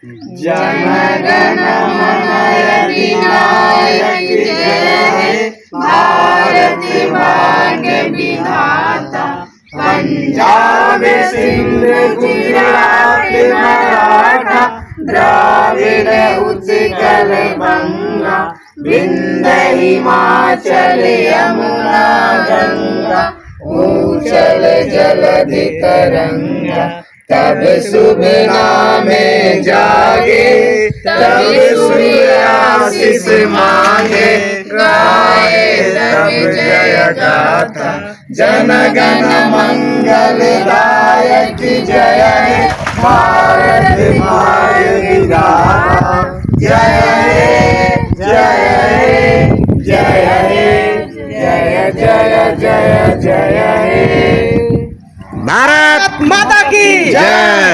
जनगण मन अधिनायक जय हे, भारत भाग्य विधाता। पंजाब सिंध गुजरात मराठा, द्राविड़ उत्कल बंगा, विंध्य हिमाचल यमुना गंगा, ऊंचल जलधि तरंगा। तब शुभ नामे जागे, तब सूर्य आशीष मांगे, गाए तब जय गाथा। जनगण मंगलदायक जय हे, भारत भाग्य विधाता। जय हे जय हे जय हे, जय जय जय जय हे। भारत माता की जय।